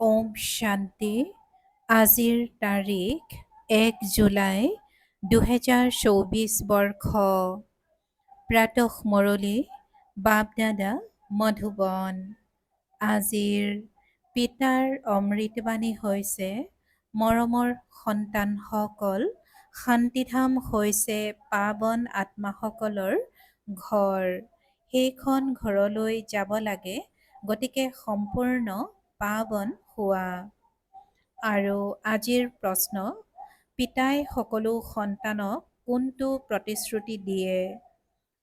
ওম শান্তি। আজিৰ তাৰিখ 1 জুলাই 2024 বৰ্ষ। প্ৰাতঃ মুৰলী বাপ-দাদা মধুবন। আজিৰ পিতাৰ অমৃতবাণী হৈছে, মৰমৰ সন্তানসকল, শান্তিধাম হৈছে পাৱন আত্মাসকলৰ ঘৰ। সেইখন ঘৰলৈ যাব লাগে, গতিকে সম্পূৰ্ণ পাৱন হোৱা। আৰু আজিৰ প্ৰশ্ন, পিতাই সকলো সন্তানক কোনটো প্ৰতিশ্ৰুতি দিয়ে?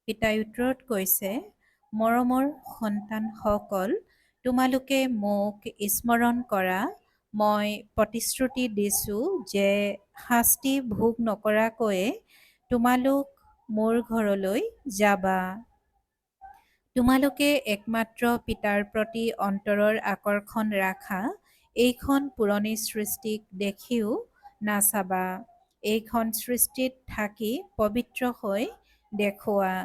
পিতাই উত্তৰত কৈছে, মৰমৰ সন্তানসকল, তোমালোকে মোক স্মৰণ কৰা। মই প্ৰতিশ্ৰুতি দিছোঁ যে শাস্তি ভোগ নকৰাকৈয়ে তোমালোক মোৰ ঘৰলৈ যাবা। তোমালোকে একমাত্ৰ পিতাৰ প্ৰতি অন্তৰৰ আকৰ্ষণ ৰাখা। এইখন পুৰণি সৃষ্টিক দেখিও নাচাবা। এইখন সৃষ্টিত থাকি পবিত্ৰ হৈ দেখুওৱা।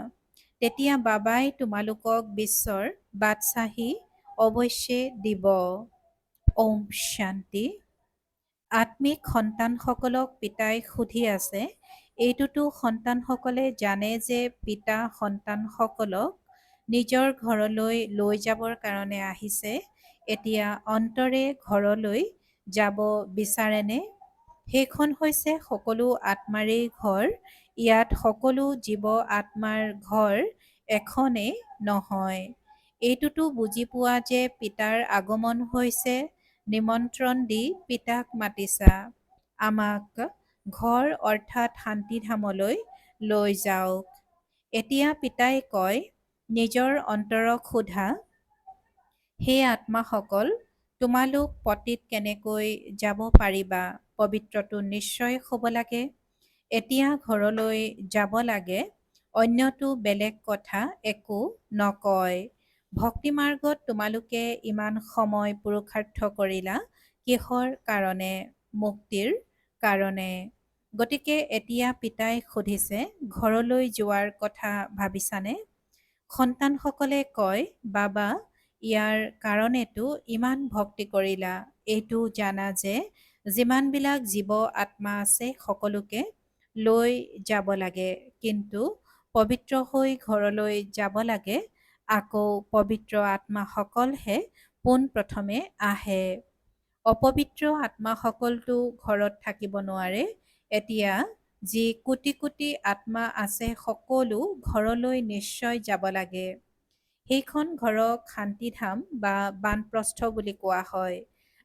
তেতিয়া বাবাই তোমালোকক বিশ্বৰ বাদশ্বাহী অৱশ্যে দিব। ওম শান্তি। আত্মিক সন্তানসকলক পিতাই সুধি আছে, এইটোতো সন্তানসকলে জানে যে পিতা সন্তানসকলক নিজৰ ঘৰলৈ লৈ যাবৰ কাৰণে আহিছে। এতিয়া অন্তৰে ঘৰলৈ যাব বিচাৰেনে? সেইখন হৈছে সকলো আত্মাৰেই ঘৰ। ইয়াত সকলো জীৱ আত্মাৰ ঘৰ এখনেই নহয়। এইটোতো বুজি পোৱা যে পিতাৰ আগমন হৈছে, নিমন্ত্ৰণ দি পিতাক মাতিছা, আমাক ঘৰ অৰ্থাৎ শান্তিধামলৈ লৈ যাওক। এতিয়া পিতাই কয়, নিজৰ অন্তৰক সোধা, হে আত্মাসকল, তোমালোক পতিত কেনেকৈ যাব পাৰিবা? পবিত্ৰটো নিশ্চয় হ'ব লাগে। এতিয়া ঘৰলৈ যাব লাগে, অন্যটো বেলেগ কথা একো নকয়। ভক্তিমাৰ্গত তোমালোকে ইমান সময় পুৰুষাৰ্থ কৰিলা কিহৰ কাৰণে? মুক্তিৰ কাৰণে। গতিকে এতিয়া পিতাই সুধিছে, ঘৰলৈ যোৱাৰ কথা ভাবিছানে? সন্তানসকলে কয়, বাবা, ইয়াৰ কাৰণেতো ইমান ভক্তি কৰিলা। এইটো জানা যে যিমানবিলাক জীৱ আত্মা আছে সকলোকে লৈ যাব লাগে, কিন্তু পবিত্ৰ হৈ ঘৰলৈ যাব লাগে। আকৌ পবিত্ৰ আত্মাসকলহে পোনপ্ৰথমে আহে। অপবিত্ৰ আত্মাসকলতো ঘৰত থাকিব নোৱাৰে। এতিয়া যি কোটি কোটি আত্মা আছে সকলো ঘৰলৈ নিশ্চয় যাব লাগে। সেইখন ঘৰক শান্তিধাম বা বানপ্ৰস্থ বুলি কোৱা হয়।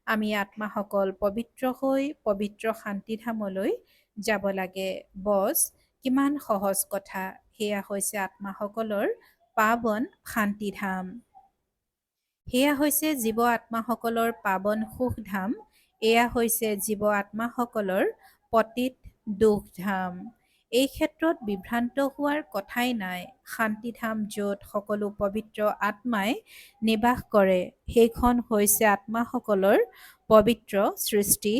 আমি আত্মাসকল পবিত্ৰ হৈ পবিত্ৰ শান্তিধামলৈ যাব লাগে। বছ, কিমান সহজ কথা। সেয়া হৈছে আত্মাসকলৰ পাৱন শান্তিধাম। সেয়া হৈছে জীৱ আত্মাসকলৰ পাৱন সুখধাম। এয়া হৈছে জীৱ আত্মাসকলৰ পতিত দুখধাম। এই ক্ষেত্ৰত বিভ্ৰান্ত হোৱাৰ কথাই নাই। শান্তিধাম য'ত সকলো পবিত্ৰ আত্মাই নিবাস কৰে, সেইখন হৈছে আত্মাসকলৰ পবিত্ৰ সৃষ্টি,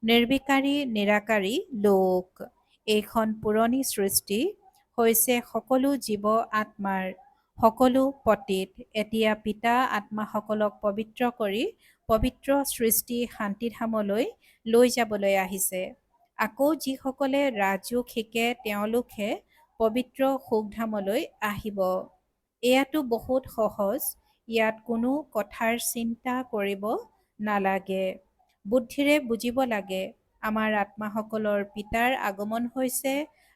নিৰ্বিকাৰী নিৰাকাৰী লোক। এইখন পুৰণি সৃষ্টি হৈছে সকলো জীৱ আত্মাৰ, সকলো পতিত। এতিয়া পিতা আত্মাসকলক পবিত্ৰ কৰি পবিত্ৰ সৃষ্টি শান্তিধামলৈ লৈ যাবলৈ আহিছে। আকৌ যিসকলে ৰাজযোগ শিকে তেওঁলোকহে পবিত্ৰ সুখধামলৈ আহিব। এয়াতো বহুত সহজ। ইয়াত কোনো কথাৰ চিন্তা কৰিব নালাগে। বুদ্ধিৰে বুজিব লাগে। আমাৰ আত্মাসকলৰ পিতাৰ আগমন হৈছে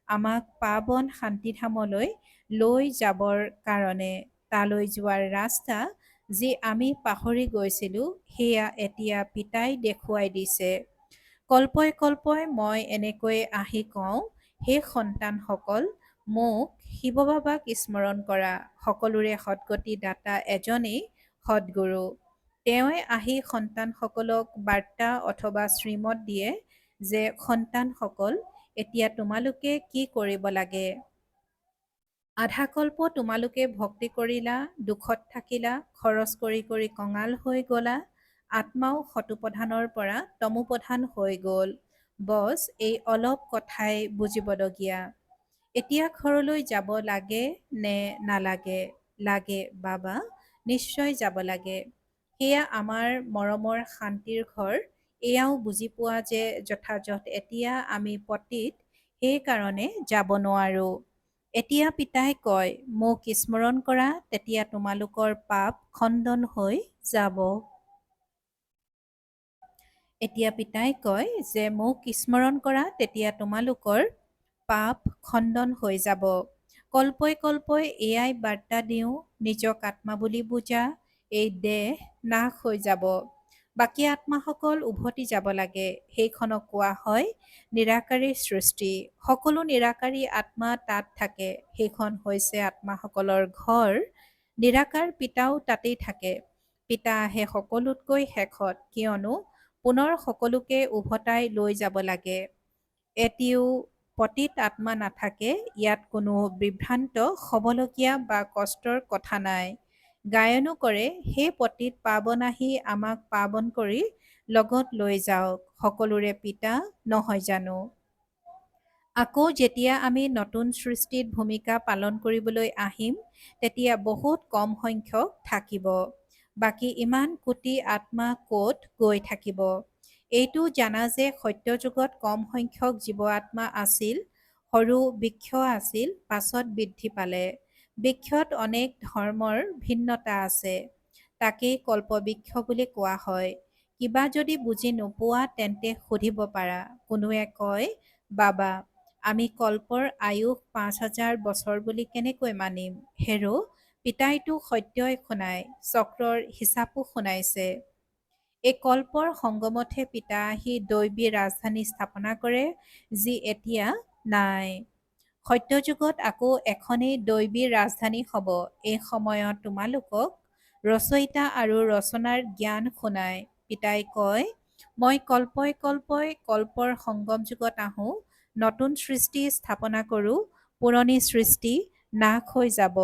আমাক পাৱন শান্তিধামলৈ লৈ যাবৰ কাৰণে। তালৈ যোৱাৰ ৰাস্তা যি আমি পাহৰি গৈছিলোঁ, সেয়া এতিয়া পিতাই দেখুৱাই দিছে। কল্পই কল্পই মই এনেকৈ আহি কওঁ, হে সন্তানসকল, মোক শিৱ বাবাক স্মৰণ কৰা। সকলোৰে সদ্গতি দাতা এজনেই সদ্গুৰু। তেওঁৱে আহি সন্তানসকলক বাৰ্তা অথবা শ্ৰীমত দিয়ে যে সন্তানসকল, এতিয়া তোমালোকে কি কৰিব লাগে। আধাকল্প তোমালোকে ভক্তি কৰিলা, দুখত থাকিলা, খৰচ কৰি কৰি কঙাল হৈ গ'লা। আত্মাও শতোপ্ৰধানৰ পৰা তমোপ্ৰধান হৈ গ'ল। বছ, এই অলপ কথাই বুজিবলগীয়া। এতিয়া ঘৰলৈ যাব লাগে নে নালাগে? লাগে বাবা, নিশ্চয় যাব লাগে। সেয়া আমাৰ মৰমৰ শান্তিৰ ঘৰ। এয়াও বুজি পোৱা যে যথাযথ এতিয়া আমি পতিত, সেইকাৰণে যাব নোৱাৰো। এতিয়া পিতাই কয়, মোক স্মৰণ কৰা, তেতিয়া তোমালোকৰ পাপ খণ্ডন হৈ যাব। এতিয়া পিতাই কয় যে মোক স্মৰণ কৰা, তেতিয়া তোমালোকৰ পাপ খণ্ডন হৈ যাব। কল্পই কল্পই এয়াই বাৰ্তা দিওঁ, নিজক আত্মা বুলি বুজা, এই দেহ নাশ হৈ যাব। বাকী আত্মাসকল উভতি যাব লাগে। সেইখনক কোৱা হয় নিৰাকাৰী সৃষ্টি। সকলো নিৰাকাৰী আত্মা তাত থাকে। সেইখন হৈছে আত্মাসকলৰ ঘৰ। নিৰাকাৰ পিতাও তাতেই থাকে। পিতা আহে সকলোতকৈ শেষত, কিয়নো পুনৰ সকলোকে উভতাই লৈ যাব লাগে। এটিও পতিত আত্মা নাথাকে। ইয়াত কোনো বিভ্ৰান্ত হ'বলগীয়া বা কষ্টৰ কথা নাই। গায়নো কৰে, সেই পতিত পাৱন আহি আমাক পাৱন কৰি লগত লৈ যাওক, সকলোৰে পিতা নহয় জানো? আকৌ যেতিয়া আমি নতুন সৃষ্টিত ভূমিকা পালন কৰিবলৈ আহিম, তেতিয়া বহুত কম সংখ্যক থাকিব। বাকী ইমান কোটি আত্মা ক'ত গৈ থাকিব? এইটো জানা যে সত্যযুগত কম সংখ্যক জীৱ আত্মা আছিল, সৰু বৃক্ষ আছিল, পাছত বৃদ্ধি পালে। বৃক্ষত অনেক ধৰ্মৰ ভিন্নতা আছে। তাকেই কল্পবৃক্ষ বুলি কোৱা হয়। কিবা যদি বুজি নোপোৱা তেন্তে সুধিব পাৰা। কোনোৱে কয়, বাবা, আমি কল্পৰ আয়ুস ৫,০০০ বছৰ বুলি কেনেকৈ মানিম? হেৰ', পিতাইটো সত্যই শুনায়, চক্ৰৰ হিচাপো শুনাইছে। এই কল্পৰ সংগমতহে পিতা আহি দৈবী ৰাজধানী স্থাপনা কৰে, যি এতিয়া নাই। সত্যযুগত আকৌ এখনেই দৈবী ৰাজধানী হ'ব। এই সময়ত তোমালোকক ৰচয়িতা আৰু ৰচনাৰ জ্ঞান শুনায়। পিতাই কয়, মই কল্পই কল্পই কল্পৰ সংগম যুগত আহোঁ, নতুন সৃষ্টি স্থাপনা কৰোঁ, পুৰণি সৃষ্টি নাশ হৈ যাব।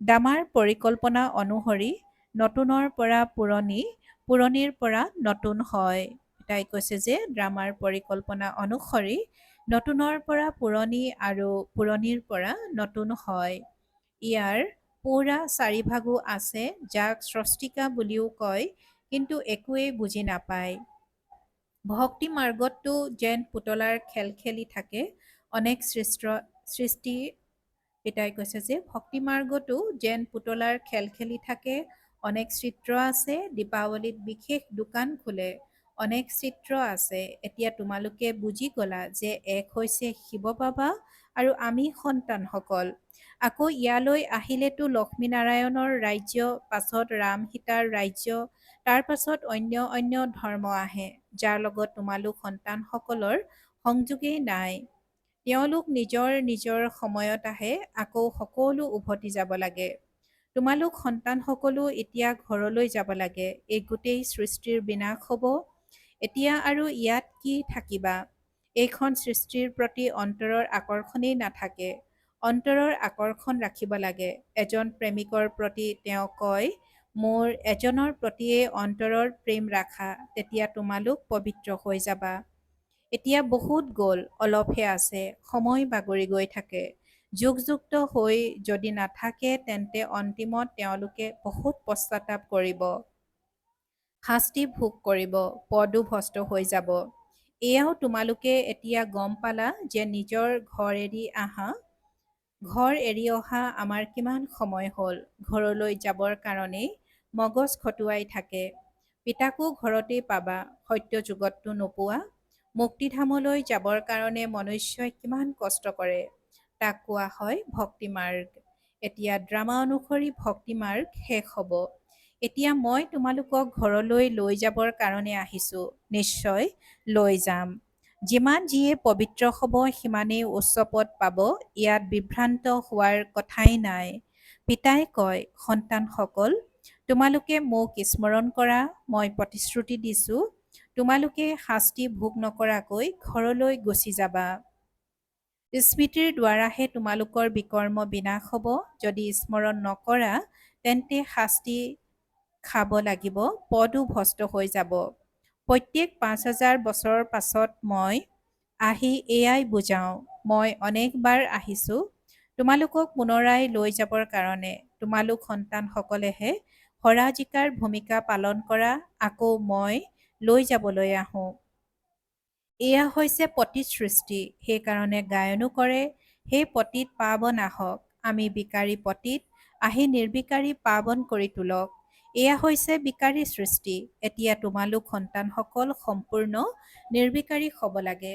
ডামাৰ পৰিকল্পনা অনুসৰি নতুনৰ পৰা পুৰণি, পুৰণিৰ পৰা নতুন হয়। পিতাই কৈছে যে ড্ৰামাৰ পৰিকল্পনা অনুসৰি নতুনৰ পৰা পুৰণি আৰু পুৰণিৰ পৰা নতুন হয়। ইয়াৰ পুৰা 4 ভাগো আছে, যাক স্ৰষ্টিকা বুলিও কয়, কিন্তু একোৱেই বুজি নাপায়। ভক্তি মাৰ্গতটো যেন পুতলাৰ খেল খেলি থাকে অনেক সৃষ্টি। পিতাই কৈছে যে ভক্তি মাৰ্গতো যেন পুতলাৰ খেল খেলি থাকে অনেক চিত্ৰ আছে, দীপাৱলীত বিশেষ দোকান খোলে, অনেক চিত্ৰ আছে। এতিয়া তোমালোকে বুজি গলা যে এক হৈছে শিৱ বাবা আৰু আমি সন্তানসকল। আকৌ ইয়ালৈ আহিলেতো লক্ষ্মীনাৰায়ণৰ ৰাজ্য, পাছত ৰাম সীতাৰ ৰাজ্য, তাৰ পাছত অন্য অন্য ধৰ্ম আহে, যাৰ লগত তোমালোক সন্তানসকলৰ সংযোগেই নাই। তেওঁলোক নিজৰ নিজৰ সময়ত আহে, আকৌ সকলো উভতি যাব লাগে। তোমালোক সন্তানসকলো এতিয়া ঘৰলৈ যাব লাগে। এই গোটেই সৃষ্টিৰ বিনাশ হ'ব। এতিয়া আৰু ইয়াত কি থাকিবা? এইখন সৃষ্টিৰ প্ৰতি অন্তৰৰ আকৰ্ষণেই নাথাকে। অন্তৰৰ আকৰ্ষণ ৰাখিব লাগে। এজন প্ৰেমিকৰ প্ৰতি তেওঁ কয়, মোৰ এজনৰ প্ৰতিয়েই অন্তৰৰ প্ৰেম ৰাখা, তেতিয়া তোমালোক পবিত্ৰ হৈ যাবা। এতিয়া বহুত গ'ল, অলপহে আছে, সময় বাগৰি গৈ থাকে। যুগযুক্ত হৈ যদি নাথাকে তেন্তে অন্তিমত তেওঁলোকে বহুত পশ্চাতাপ কৰিব, শাস্তি ভোগ কৰিব, পদো ভ্ৰষ্ট হৈ যাব। এয়াও তোমালোকে এতিয়া গম পালা যে নিজৰ ঘৰ এৰি অহা আমাৰ কিমান সময় হ'ল। ঘৰলৈ যাবৰ কাৰণেই মগজ খটুৱাই থাকে। পিতাকো ঘৰতেই পাবা, সত্য যুগততো নোপোৱা। মুক্তিধামলৈ যাবৰ কাৰণে মনুষ্যই কিমান কষ্ট কৰে, তাক কোৱা হয় ভক্তি মাৰ্গ। এতিয়া ড্ৰামা অনুসৰি ভক্তি মাৰ্গ শেষ হ'ব। এতিয়া মই তোমালোকক ঘৰলৈ লৈ যাবৰ কাৰণে আহিছোঁ। নিশ্চয় লৈ যাম। যিমান যিয়ে পবিত্ৰ হ'ব সিমানেই উচ্চ পদ পাব। ইয়াত বিভ্ৰান্ত হোৱাৰ কথাই নাই। পিতাই কয়, সন্তানসকল, তোমালোকে মোক স্মৰণ কৰা, মই প্ৰতিশ্ৰুতি দিছোঁ, তোমালোকে শাস্তি ভোগ নকৰাকৈ ঘৰলৈ গুচি যাবা। স্মৃতিৰ দ্বাৰাহে তোমালোকৰ বিকৰ্ম বিনাশ হ'ব। যদি স্মৰণ নকৰা তেন্তে শাস্তি খাব লাগিব, পদো ভ্ৰষ্ট হৈ যাব। প্ৰত্যেক ৫,০০০ বছৰৰ পাছত মই আহি এয়াই বুজাওঁ। মই অনেকবাৰ আহিছোঁ তোমালোকক পুনৰাই লৈ যাবৰ কাৰণে। তোমালোক সন্তানসকলেহে হৰাজিকাৰ ভূমিকা পালন কৰা আকৌ মই লৈ যাবলৈ আহোঁ। এয়া হৈছে পতিত সৃষ্টি, সেইকাৰণে গায়নো কৰে, সেই পতিত পাৱন আহক, আমি বিকাৰী পতিত আহি নিৰ্বিকাৰী পাৱন কৰি তোলক। এয়া হৈছে বিকাৰী সৃষ্টি। এতিয়া তোমালোক সন্তানসকল সম্পূৰ্ণ নিৰ্বিকাৰী হ'ব লাগে।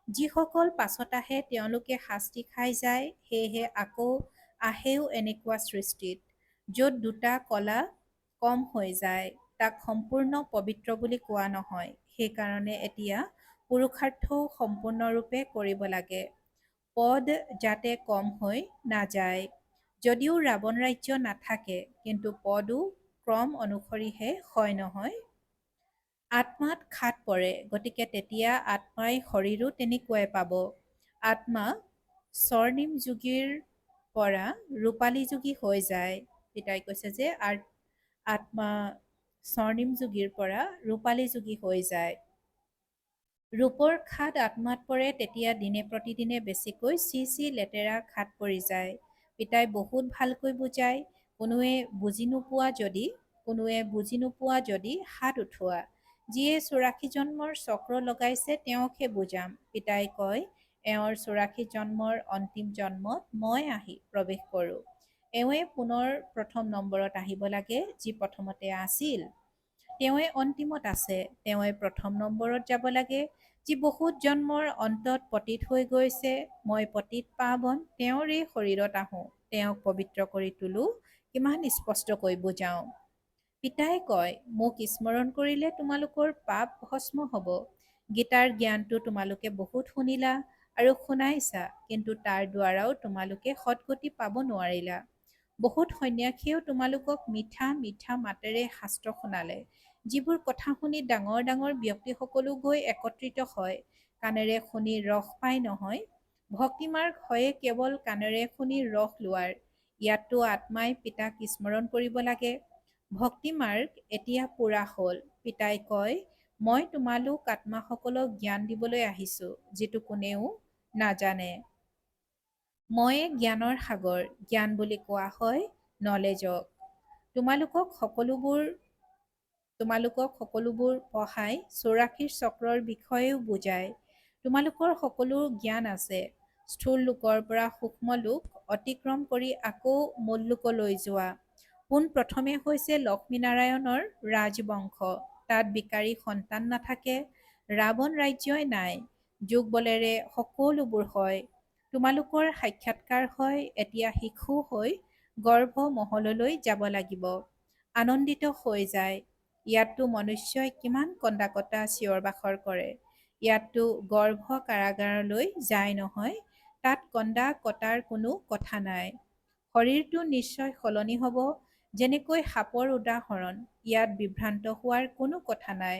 যিসকল পাছত আহে তেওঁলোকে শাস্তি খাই যায়, সেয়েহে আকৌ আহেও এনেকুৱা সৃষ্টিত, য'ত দুটা কলা কম হৈ যায়, তাক সম্পূৰ্ণ পবিত্ৰ বুলি কোৱা নহয়। সেইকাৰণে এতিয়া পুৰুষাৰ্থও সম্পূৰ্ণৰূপে কৰিব লাগে, পদ যাতে কম হৈ নাযায়। যদিও ৰাৱণ ৰাজ্য নাথাকে, কিন্তু পদো ক্ৰম অনুসৰিহে হয় নহয়। আত্মাত খাট পৰে, গতিকে তেতিয়া আত্মাই শৰীৰো তেনেকুৱাই পাব। আত্মা স্বৰ্ণিম যোগীৰ পৰা ৰূপালী যোগী হৈ যায়। পিতাই কৈছে যে আত্মা স্বৰ্ণিম যোগীৰ পৰা ৰূপালী যোগী হৈ যায়। ৰূপৰ খাট আত্মাত পৰে, তেতিয়া দিনে প্ৰতিদিনে বেছিকৈ চি লেতেৰা খাট পৰি যায়। পিতাই বহুত ভালকৈ বুজায়, কোনোৱে বুজি নোপোৱা যদি হাত উঠোৱা। যিয়ে 84 জন্মৰ চক্ৰ লগাইছে তেওঁকহে বুজাম। পিতাই কয়, এওঁৰ 84 জন্মৰ অন্তিম জন্মত মই আহি প্ৰৱেশ কৰোঁ। এওঁৱে পুনৰ প্ৰথম নম্বৰত আহিব লাগে, যি প্ৰথমতে আছিল। তেওঁৱে অন্তিমত আছে, তেওঁৱে প্ৰথম নম্বৰত যাব লাগে, যি বহুত জন্মৰ অন্তত পতিত হৈ গৈছে। মই পতিত পাৱন তেওঁৰ এই শৰীৰত আহোঁ, তেওঁক পবিত্ৰ কৰি তোলো, কিমান স্পষ্টকৈ বুজাওঁ। পিতাই কয়, মোক স্মৰণ কৰিলে তোমালোকৰ পাপ ভস্ম হ'ব। গীতাৰ জ্ঞানটো তোমালোকে বহুত শুনিলা আৰু শুনাইছা, কিন্তু তাৰ দ্বাৰাও তোমালোকে সৎগতি পাব নোৱাৰিলা। বহুত সন্ন্যাসীয়েও তোমালোকক মিঠা মিঠা মাতেৰে শাস্ত্ৰ শুনালে, যিবোৰ কথা শুনি ডাঙৰ ডাঙৰ ব্যক্তিসকলো গৈ একত্ৰিত হয়। কাণেৰে শুনি ৰস পাই নহয়, ভক্তিমাৰ্গ হয়ে কেৱল কাণেৰে শুনি ৰস লোৱাৰ। ইয়াততো আত্মাই পিতাক স্মৰণ কৰিব লাগে। ভক্তি মাৰ্গ এতিয়া পুৰা হ'ল। পিতাই কয়, মই তোমালোক আত্মাসকলক জ্ঞান দিবলৈ আহিছোঁ, যিটো কোনেও নাজানে। ময়ে জ্ঞানৰ সাগৰ, জ্ঞান বুলি কোৱা হয় নলেজক। তোমালোকক সকলোবোৰ পঢ়াই 84 চক্ৰৰ বিষয়েও বুজায়। তোমালোকৰ সকলো জ্ঞান আছে। স্থূল লোকৰ পৰা সূক্ষ্ম লোক অতিক্ৰম কৰি আকৌ মূল লোকলৈ যোৱা। পোন প্ৰথমে হৈছে লক্ষ্মীনাৰায়ণৰ ৰাজবংশ। তাত বিকাৰী সন্তান নাথাকে, ৰাৱণ ৰাজ্যই নাই। যোগ বলেৰে সকলোবোৰ হয়। তোমালোকৰ সাক্ষাৎকাৰ হয়, এতিয়া শিশু হৈ গৰ্ভ মহললৈ যাব লাগিব। আনন্দিত হৈ যায়। ইয়াততো মনুষ্যই কিমান কন্দা-কটা চিঞৰ-বাখৰ কৰে। ইয়াততো গৰ্ভ কাৰাগাৰলৈ যায় নহয়, তাত কন্দা কটাৰ কোনো কথা নাই। শৰীৰটো নিশ্চয় সলনি হ'ব, যেনেকৈ সাপৰ উদাহৰণ। ইয়াত বিভ্ৰান্ত হোৱাৰ কোনো কথা নাই।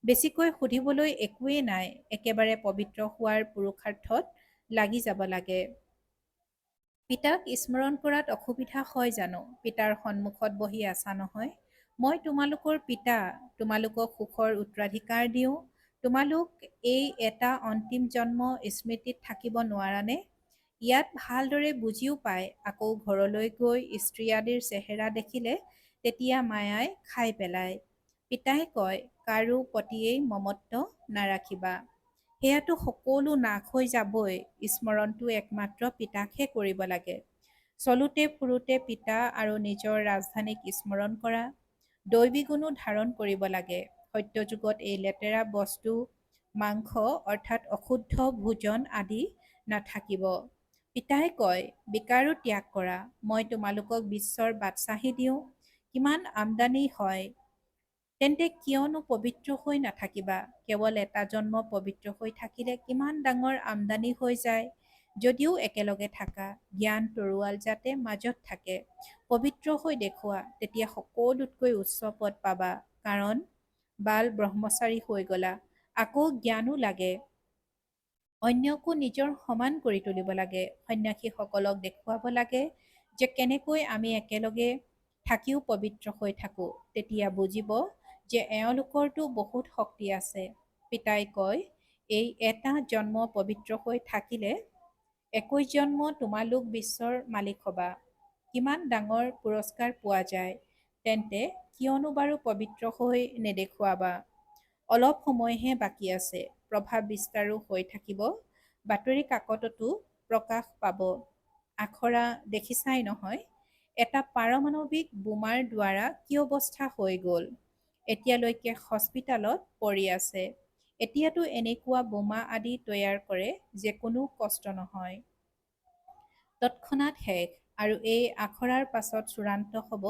বেছিকৈ সুধিবলৈ একোৱেই নাই, একেবাৰে পবিত্ৰ হোৱাৰ পুৰুষাৰ্থত লাগি যাব লাগে। পিতাক স্মৰণ কৰাত অসুবিধা হয় জানো? পিতাৰ সন্মুখত বহি আছা নহয়। মই তোমালোকৰ পিতা, তোমালোকক সুখৰ উত্তৰাধিকাৰ দিওঁ। তোমালোক এই এটা অন্তিম জন্ম স্মৃতিত থাকিব নোৱাৰানে? ইয়াত ভালদৰে বুজিও পায়, আকৌ ঘৰলৈ গৈ স্ত্ৰী আদিৰ চেহেৰা দেখিলে তেতিয়া মায়াই খাই পেলায়। পিতাই কয়, কাৰো প্ৰতিয়েই মমত্ব নাৰাখিবা। সেয়াতো সকলো নাশ হৈ যাবই, স্মৰণটো একমাত্ৰ পিতাকহে কৰিব লাগে। চলোতে ফুৰোতে পিতা আৰু নিজৰ ৰাজধানীক স্মৰণ কৰা। দৈবী গুণো ধাৰণ কৰিব লাগে। সত্যযুগত এই লেতেৰা বস্তু, মাংস অৰ্থাৎ অশুদ্ধ ভোজন আদি নাথাকিব। পিতাই কয়, বিকাৰো ত্যাগ কৰা। মই তোমালোকক বিশ্বৰ বাদশ্বাহী দিওঁ। কিমান আমদানি হয়, তেন্তে কিয়নো পবিত্ৰ হৈ নাথাকিবা? কেৱল এটা জন্ম পবিত্ৰ হৈ থাকিলে কিমান ডাঙৰ আমদানি হৈ যায়। যদিও একেলগে থাকা, জ্ঞান তৰোৱাল যাতে মাজত থাকে। পবিত্ৰ হৈ দেখুওৱা, তেতিয়া সকলোতকৈ উচ্চ পদ পাবা। কাৰণ বাল ব্ৰহ্মচাৰী হৈ গলা। আকৌ জ্ঞানো লাগে। অন্যকো নিজৰ সমান কৰি তুলিব লাগে। সন্ন্যাসীসকলক দেখুৱাব লাগে যে কেনেকৈ আমি একেলগে থাকিও পবিত্ৰ হৈ থাকোঁ। তেতিয়া বুজিব যে এওঁলোকৰতো বহুত শক্তি আছে। পিতাই কয়, এই এটা জন্ম পবিত্ৰ হৈ থাকিলে 21 জন্ম তোমালোক বিশ্বৰ মালিক হ'বা। কিমান ডাঙৰ পুৰস্কাৰ পোৱা যায়। তেন্তে কিয়নো বাৰু পবিত্ৰ হৈ নেদেখুৱাবা? অলপ সময়হে বাকী আছে, প্ৰভাৱ বিস্তাৰো হৈ থাকিব, বাতৰি কাকততো প্ৰকাশ পাব। আখৰা দেখিছাই নহয়, এটা পাৰমাণৱিক বোমাৰ দ্বাৰা কি অৱস্থা হৈ গ'ল। এতিয়ালৈকে হস্পিতালত পৰি আছে। এতিয়াতো এনেকুৱা বোমা আদি তৈয়াৰ কৰে যে কোনো কষ্ট নহয়, তৎক্ষণাত শেষ। আৰু এই আখৰাৰ পাছত চূড়ান্ত হ'ব।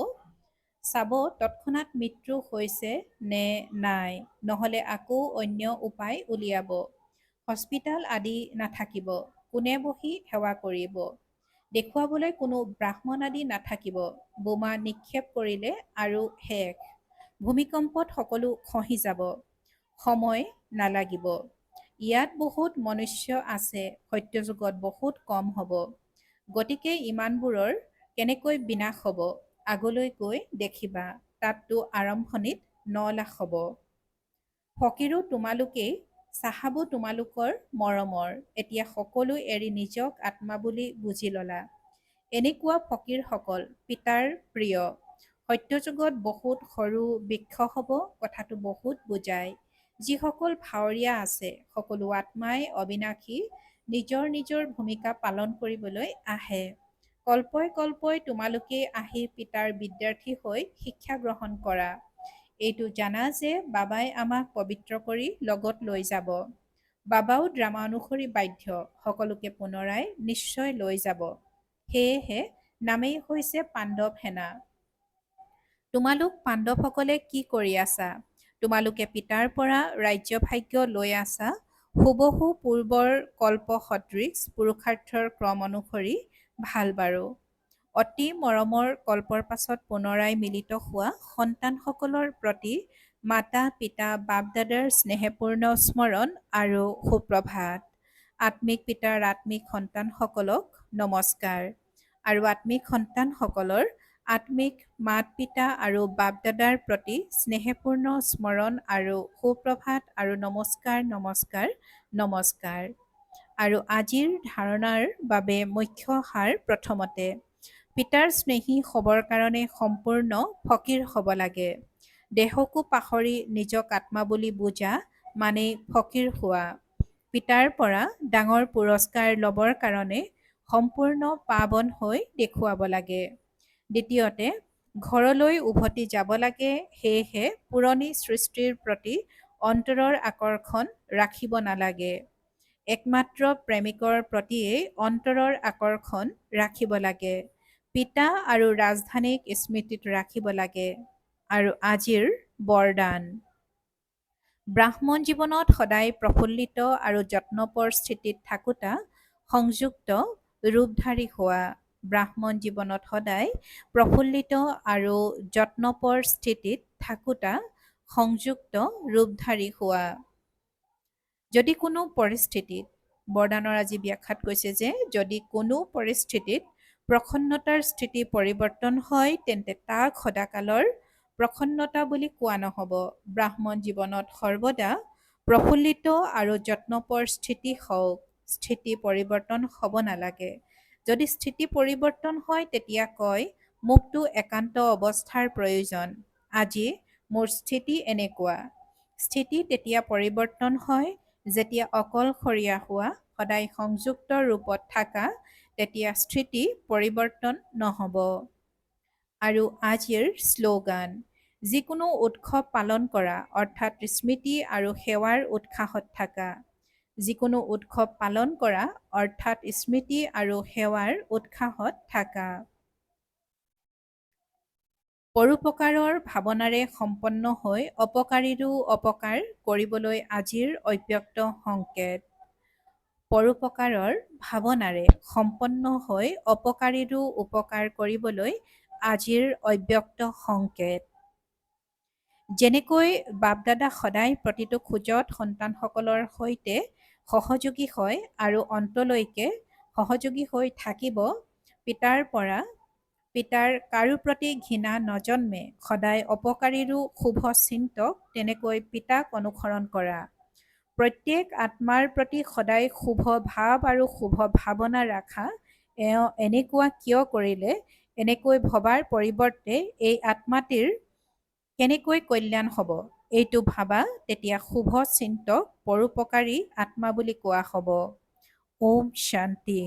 চাব তৎক্ষণাত মৃত্যু হৈছে নে নাই, নহ'লে আকৌ অন্য উপায় উলিয়াব। হস্পিতাল আদি নাথাকিব, কোনে বহি সেৱা কৰিব? দেখুৱাবলৈ কোনো ব্ৰাহ্মণ আদি নাথাকিব। বোমা নিক্ষেপ কৰিলে আৰু শেষ। ভূমিকম্পত সকলো খহি যাব, সময় নালাগিব। ইয়াত বহুত মনুষ্য আছে, সত্যযুগত বহুত কম হ'ব। গতিকে ইমানবোৰৰ কেনেকৈ বিনাশ হ'ব? আগলৈ গৈ দেখিবা, তাততো আৰম্ভণিত ৯ লাখ হ'ব। ফকীৰো তোমালোকেই, চাহাবো তোমালোকৰ মৰমৰ। এতিয়া সকলো এৰি নিজক আত্মা বুলি বুজি ল'লা। এনেকুৱা ফকীৰসকল পিতাৰ প্ৰিয়। সত্যযুগত বহুত সৰু বৃক্ষ হ'ব, কথাটো বহুত বুজায়। যিসকল ভাৱৰীয়া আছে, সকলো আত্মাই অবিনাশী, নিজৰ নিজৰ ভূমিকা পালন কৰিবলৈ আহে। কল্পই কল্পই তোমালোকে আহি পিতাৰ বিদ্যাৰ্থী হৈ শিক্ষা গ্ৰহণ কৰা। এইটো জানা যে বাবাই আমাক পবিত্ৰ কৰি লগত লৈ যাব। বাবাও ড্ৰামা অনুসৰি বাধ্য, সকলোকে পুনৰাই নিশ্চয় লৈ যাব। সেয়েহে নামেই হৈছে পাণ্ডৱ সেনা। তোমালোক পাণ্ডৱসকলে কি কৰি আছা? তোমালোকে পিতাৰ পৰা ৰাজ্যভাগ্য লৈ আছা। হুবহু পূৰ্বৰ কল্প সদৃশ পুৰুষাৰ্থৰ ক্ৰম অনুসৰি। ভাল বাৰু। অতি মৰমৰ কল্পৰ পাছত পুনৰাই মিলিত হোৱা সন্তানসকলৰ প্ৰতি মাতা পিতা বাপ দাদাৰ স্নেহপূৰ্ণ স্মৰণ আৰু সুপ্ৰভাত। আত্মিক পিতাৰ আত্মিক সন্তানসকলক নমস্কাৰ। আৰু আত্মিক সন্তানসকলৰ আত্মিক মাত পিতা আৰু বাপ দাদাৰ প্ৰতি স্নেহপূৰ্ণ স্মৰণ আৰু সুপ্ৰভাত আৰু নমস্কাৰ নমস্কাৰ নমস্কাৰ। আৰু আজিৰ ধাৰণাৰ বাবে মুখ্য সাৰ প্ৰথমতে, পিতাৰ স্নেহী হ'বৰ কাৰণে সম্পূৰ্ণ ফকীৰ হ'ব লাগে। দেহকো পাহৰি নিজক আত্মা বুলি বুজা মানেই ফকীৰ হোৱা। পিতাৰ পৰা ডাঙৰ পুৰস্কাৰ ল'বৰ কাৰণে সম্পূৰ্ণ পাৱন হৈ দেখুৱাব লাগে। দ্বিতীয়তে, ঘৰলৈ উভতি যাব লাগে। সেয়েহে পুৰণি সৃষ্টিৰ প্ৰতি অন্তৰৰ আকৰ্ষণ ৰাখিব নালাগে। একমাত্ৰ প্ৰেমিকৰ প্ৰতিয়েই অন্তৰৰ আকৰ্ষণ ৰাখিব লাগে। পিতা আৰু ৰাজধানীক স্মৃতিত ৰাখিব লাগে। আৰু আজিৰ বৰদান, ব্ৰাহ্মণ জীৱনত সদায় প্ৰফুল্লিত আৰু যত্নপৰ স্থিতিত থাকোঁতা সংযুক্ত ৰূপধাৰী হোৱা। ব্ৰাহ্মণ জীৱনত সদায় প্ৰফুল্লিত আৰু যত্নপৰ স্থিতিত থাকোঁতা সংযুক্ত ৰূপধাৰী হোৱা। যদি কোনো পৰিস্থিতিত, বৰদানৰ আজি ব্যাখ্যাত কৈছে যে যদি কোনো পৰিস্থিতিত প্ৰসন্নতাৰ স্থিতি পৰিৱৰ্তন হয়, তেন্তে তাক সদাকালৰ প্ৰসন্নতা বুলি কোৱা নহ'ব। ব্ৰাহ্মণ জীৱনত সৰ্বদা প্ৰফুল্লিত আৰু যত্নপৰ স্থিতি হওক, স্থিতি পৰিৱৰ্তন হ'ব নালাগে। যদি স্থিতি পৰিৱৰ্তন হয়, তেতিয়া কয় মোকতো একান্ত অৱস্থাৰ প্ৰয়োজন, আজি মোৰ স্থিতি এনেকুৱা। স্থিতি তেতিয়া পৰিৱৰ্তন হয় যেতিয়া অকলশৰীয়া হোৱা, সদায় সংযুক্ত ৰূপত থাকা, তেতিয়া স্থিতি পৰিৱৰ্তন নহ'ব। আৰু আজিৰ শ্লোগান, যিকোনো উৎসৱ পালন কৰা, অৰ্থাৎ স্মৃতি আৰু সেৱাৰ উৎসাহত থাকা। যিকোনো উৎসৱ পালন কৰা, অৰ্থাৎ স্মৃতি আৰু সেৱাৰ উৎসাহত থাকা। পৰোপকাৰৰ ভাৱনাৰে সম্পন্ন হৈ অপকাৰীৰো অপকাৰ কৰিবলৈ আজিৰ অব্যক্ত সংকেত। পৰোপকাৰৰ ভাৱনাৰে সম্পন্ন হৈ অপকাৰীৰো উপকাৰ কৰিবলৈ আজিৰ অব্যক্ত সংকেত। যেনেকৈ বাপদাদা সদায় প্ৰতিটো খোজত সন্তানসকলৰ সৈতে সহযোগী হয় আৰু অন্তলৈকে সহযোগী হৈ থাকিব, পিতাৰ কাৰো প্ৰতি ঘৃণা নজন্মে, সদায় অপকাৰীৰো শুভ চিন্তক, তেনেকৈ পিতাক অনুসৰণ কৰা। প্ৰত্যেক আত্মাৰ প্ৰতি সদায় শুভ ভাৱ আৰু শুভ ভাৱনা ৰাখা। এওঁ এনেকুৱা কিয় কৰিলে এনেকৈ ভবাৰ পৰিৱৰ্তে এই আত্মাটিৰ কেনেকৈ কল্যাণ হ'ব এইটো ভাবা, তেতিয়া শুভ চিন্তক পৰোপকাৰী আত্মা বুলি কোৱা হ'ব। ওম শান্তি।